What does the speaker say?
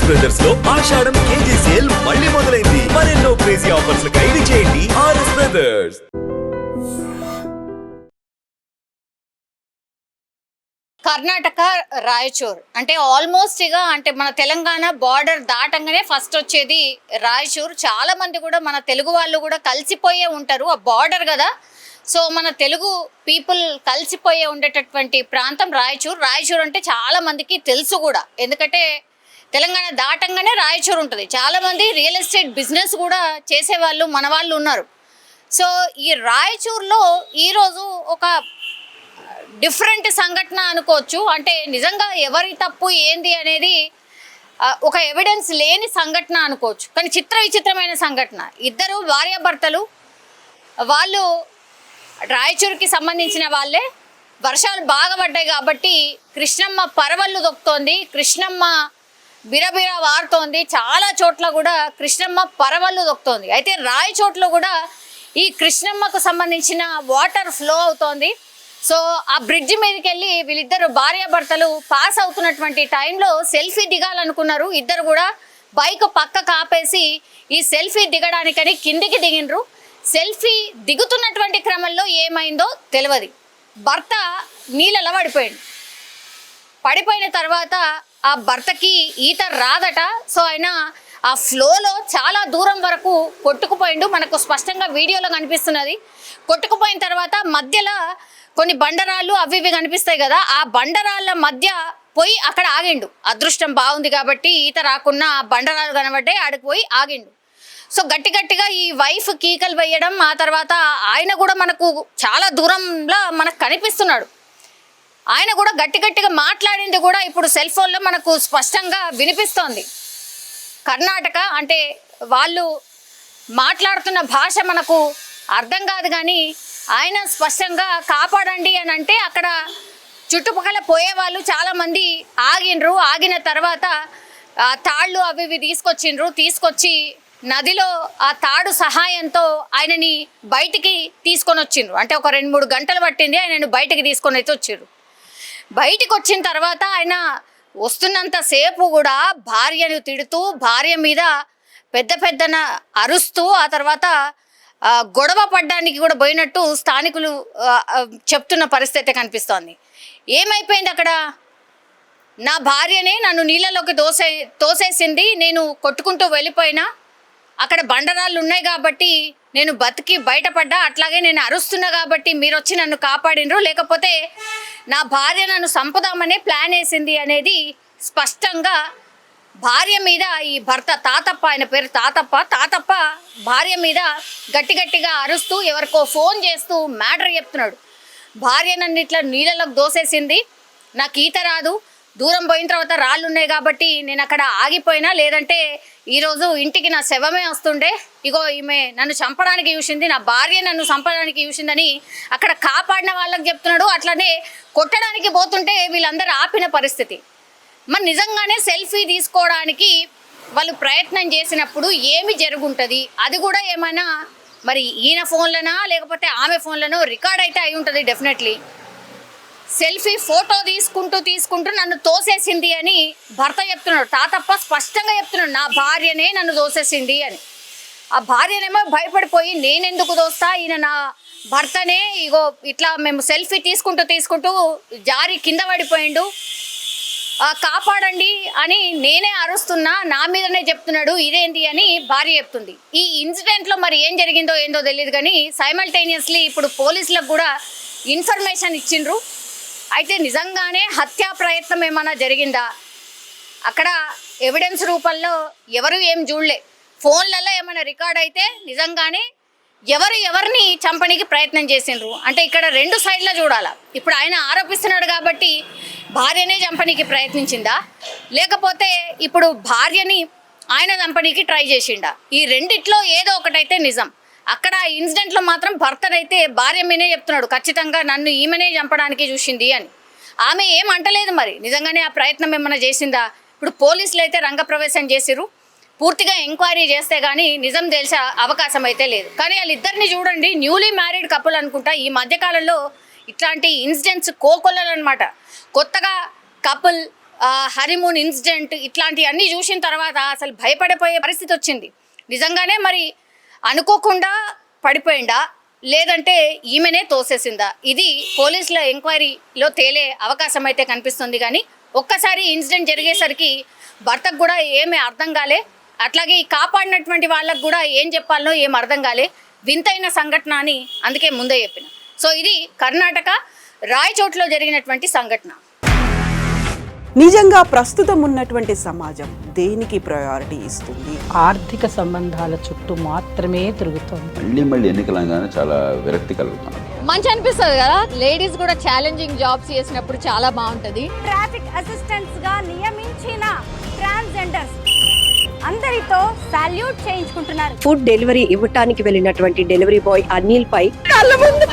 RS brothers లో ఆషాఢం KG sale మళ్ళీ మొదలైంది. మరెన్నో క్రేజీ ఆఫర్స్ ఖైదీ చేయండి ఆర్ఎస్ బ్రదర్స్. కర్ణాటక రాయచూర్ అంటే ఆల్మోస్ట్ ఇక అంటే మన తెలంగాణ బార్డర్ దాటంగానే ఫస్ట్ వచ్చేది రాయచూర్. చాలా మంది కూడా మన తెలుగు వాళ్ళు కూడా కలిసిపోయే ఉంటారు, ఆ బార్డర్ కదా. సో మన తెలుగు పీపుల్ కలిసిపోయే ఉండేటటువంటి ప్రాంతం రాయచూర్. రాయచూర్ అంటే చాలా మందికి తెలుసు కూడా, ఎందుకంటే తెలంగాణ దాటంగానే రాయచూర్ ఉంటుంది. చాలామంది రియల్ ఎస్టేట్ బిజినెస్ కూడా చేసేవాళ్ళు మన వాళ్ళు ఉన్నారు. సో ఈ రాయచూర్లో ఈరోజు ఒక డిఫరెంట్ సంఘటన అనుకోవచ్చు. అంటే నిజంగా ఎవరి తప్పు ఏంది అనేది ఒక ఎవిడెన్స్ లేని సంఘటన అనుకోవచ్చు, కానీ విచిత్రమైన సంఘటన. ఇద్దరు భార్యాభర్తలు, వాళ్ళు రాయచూర్కి సంబంధించిన వాళ్ళే. వర్షాలు బాగా పడ్డాయి కాబట్టి కృష్ణమ్మ పరవళ్ళు దొక్కుతోంది, కృష్ణమ్మ బిరబిర వారుతోంది. చాలా చోట్ల కూడా కృష్ణమ్మ పరవళ్ళు దొక్కుతోంది. అయితే రాయచోట్లో కూడా ఈ కృష్ణమ్మకు సంబంధించిన వాటర్ ఫ్లో అవుతోంది. సో ఆ బ్రిడ్జ్ మీదకి వెళ్ళి వీళ్ళిద్దరు భార్యాభర్తలు పాస్ అవుతున్నటువంటి టైంలో సెల్ఫీ దిగాలనుకున్నారు. ఇద్దరు కూడా బైక్ పక్కకు ఆపేసి ఈ సెల్ఫీ దిగడానికని కిందికి దిగినరు. సెల్ఫీ దిగుతున్నటువంటి క్రమంలో ఏమైందో తెలియదు. భర్త నీళ్ళలో పడిపోయిన తర్వాత ఆ భర్తకి ఈత రాదట. సో ఆయన ఆ ఫ్లోలో చాలా దూరం వరకు కొట్టుకుపోయిండు. మనకు స్పష్టంగా వీడియోలో కనిపిస్తున్నది. కొట్టుకుపోయిన తర్వాత మధ్యలో కొన్ని బండరాళ్ళు అవి ఇవి కనిపిస్తాయి కదా, ఆ బండరాళ్ళ మధ్య పోయి అక్కడ ఆగిండు. అదృష్టం బాగుంది కాబట్టి ఈత రాకున్నా బండరాళ్ళు కనబడ్డాయి, ఆడికి పోయి ఆగిండు. సో గట్టిగా ఈ వైఫ్ కీకలు వేయడం, ఆ తర్వాత ఆయన కూడా మనకు చాలా దూరంలో మనకు కనిపిస్తున్నాడు. ఆయన కూడా గట్టిగా మాట్లాడింది కూడా ఇప్పుడు సెల్ ఫోన్లో మనకు స్పష్టంగా వినిపిస్తోంది. కర్ణాటక అంటే వాళ్ళు మాట్లాడుతున్న భాష మనకు అర్థం కాదు, కానీ ఆయన స్పష్టంగా కాపాడండి అని అంటే అక్కడ చుట్టుపక్కల పోయేవాళ్ళు చాలామంది ఆగినరు. ఆగిన తర్వాత ఆ తాళ్ళు అవి ఇవి తీసుకొచ్చి నదిలో ఆ తాడు సహాయంతో ఆయనని బయటికి తీసుకొని వచ్చిండ్రు. అంటే ఒక 2-3 గంటలు పట్టింది ఆయనను బయటికి తీసుకొని అయితే వచ్చిండ్రు. బయటికి వచ్చిన తర్వాత ఆయన వస్తున్నంతసేపు కూడా భార్యను తిడుతూ, భార్య మీద పెద్దన అరుస్తూ, ఆ తర్వాత గొడవ పడ్డానికి కూడా పోయినట్టు స్థానికులు చెప్తున్న పరిస్థితి కనిపిస్తోంది. ఏమైపోయింది అక్కడ? నా భార్యనే నన్ను నీళ్ళలోకి తోసేసింది, నేను కొట్టుకుంటూ వెళ్ళిపోయినా, అక్కడ బండరాళ్ళు ఉన్నాయి కాబట్టి నేను బతికి బయటపడ్డా, అట్లాగే నేను అరుస్తున్నా కాబట్టి మీరు వచ్చి నన్ను కాపాడినరు, లేకపోతే నా భార్య నన్ను చంపుదామనే ప్లాన్ వేసింది అనేది స్పష్టంగా భార్య మీద ఈ భర్త తాతప్ప, ఆయన పేరు తాతప్ప భార్య మీద గట్టిగా అరుస్తూ ఎవరికో ఫోన్ చేస్తూ మ్యాటర్ చెప్తున్నాడు. భార్య నన్ను ఇట్లా నీళ్ళలోకి దోసేసింది, నాకు ఈత రాదు, దూరం పోయిన తర్వాత రాళ్ళు ఉన్నాయి కాబట్టి నేను అక్కడ ఆగిపోయినా, లేదంటే ఈరోజు ఇంటికి నా శవమే వస్తుండే. ఇగో ఈమె నన్ను చంపడానికి చూసింది, నా భార్య నన్ను చంపడానికి చూసిందని అక్కడ కాపాడిన వాళ్ళకి చెప్తున్నాడు. అట్లనే కొట్టడానికి పోతుంటే వీళ్ళందరూ ఆపిన పరిస్థితి. మరి నిజంగానే సెల్ఫీ తీసుకోవడానికి వాళ్ళు ప్రయత్నం చేసినప్పుడు ఏమి జరుగుంటుంది? అది కూడా ఏమైనా మరి ఈయన ఫోన్లనా లేకపోతే ఆమె ఫోన్లనో రికార్డ్ అయితే అయి ఉంటుంది డెఫినెట్లీ. సెల్ఫీ ఫోటో తీసుకుంటూ నన్ను తోసేసింది అని భర్త చెప్తున్నాడు. తాతప్ప స్పష్టంగా చెప్తున్నాడు, నా భార్యనే నన్ను తోసేసింది అని. ఆ భార్యనేమో భయపడిపోయి నేనెందుకు దోస్తా, ఈయన నా భర్తనే, ఇగో ఇట్లా మేము సెల్ఫీ తీసుకుంటూ జారి కింద పడిపోయిండు, కాపాడండి అని నేనే అరుస్తున్నా, నా మీదనే చెప్తున్నాడు, ఇదేంటి అని భార్య చెప్తుంది. ఈ ఇన్సిడెంట్లో మరి ఏం జరిగిందో ఏందో తెలియదు, కానీ సైమల్టేనియస్లీ ఇప్పుడు పోలీసులకు కూడా ఇన్ఫర్మేషన్ ఇచ్చిండ్రు. అయితే నిజంగానే హత్యా ప్రయత్నం ఏమైనా జరిగిందా? అక్కడ ఎవిడెన్స్ రూపంలో ఎవరు ఏం చూడలే, ఫోన్లలో ఏమైనా రికార్డ్ అయితే నిజంగానే ఎవరిని చంపడానికి ప్రయత్నం చేసిండ్రు అంటే ఇక్కడ 2 సైడ్ల చూడాలా. ఇప్పుడు ఆయన ఆరోపిస్తున్నాడు కాబట్టి భార్యనే చంపడానికి ప్రయత్నించిందా, లేకపోతే ఇప్పుడు భార్యని ఆయన చంపడానికి ట్రై చేసిండా? ఈ రెండిట్లో ఏదో ఒకటైతే నిజం. అక్కడ ఇన్సిడెంట్లో మాత్రం భర్తనైతే భార్య మీదే చెప్తున్నాడు, ఖచ్చితంగా నన్ను ఈమెనే చంపడానికి చూసింది అని. ఆమె ఏం అంటలేదు, మరి నిజంగానే ఆ ప్రయత్నం ఏమైనా చేసిందా? ఇప్పుడు పోలీసులు అయితే రంగప్రవేశం చేసిరు, పూర్తిగా ఎంక్వైరీ చేస్తే కానీ నిజం తెలిసే అవకాశం అయితే లేదు. కానీ వాళ్ళిద్దరిని చూడండి, న్యూలీ మ్యారీడ్ కపుల్ అనుకుంటా. ఈ మధ్యకాలంలో ఇట్లాంటి ఇన్సిడెంట్స్ కోకొల్లలు అనమాట. కొత్తగా కపుల్ హనీమూన్ ఇన్సిడెంట్ ఇట్లాంటివన్నీ చూసిన తర్వాత అసలు భయపడిపోయే పరిస్థితి వచ్చింది. నిజంగానే మరి అనుకోకుండా పడిపోయిందా లేదంటే ఈమెనే తోసేసిందా, ఇది పోలీసుల ఎంక్వైరీలో తేలే అవకాశం అయితే కనిపిస్తుంది. కానీ ఒక్కసారి ఇన్సిడెంట్ జరిగేసరికి భర్తకు కూడా ఏమీ అర్థం కాలే, అట్లాగే ఈ కాపాడినటువంటి వాళ్ళకు కూడా ఏం చెప్పాలనో ఏం అర్థం కాలే. వింతైన సంఘటన అని అందుకే ముందే చెప్పిన. సో ఇది కర్ణాటక రాయచోట్లో జరిగినటువంటి సంఘటన. నిజంగా ప్రస్తుతం ఉన్నటువంటి సమాజం దేనికి ప్రయారిటీ ఇస్తుంది? ఆర్థిక సంబంధాల చుట్టూ మాత్రమే తిరుగుతోంది. మళ్ళీ ఎన్నికలంగానే చాలా విరక్తి కలుగుతున్నాం. మంచి అనిపిస్తుంది కదా, లేడీస్ కూడా ఛాలెంజింగ్ జాబ్స్ చేసినప్పుడు చాలా బాగుంటది. ట్రాఫిక్ అసిస్టెంట్స్ గా నియమించిన ట్రాన్స్జెండర్స్ అందరితో సాల్యూట్ చేయించుకుంటున్నారు. ఫుడ్ డెలివరీ ఇవ్వటానికి వెళ్ళినటువంటి డెలివరీ బాయ్ అనిల్ పై కళ్ళ ముందు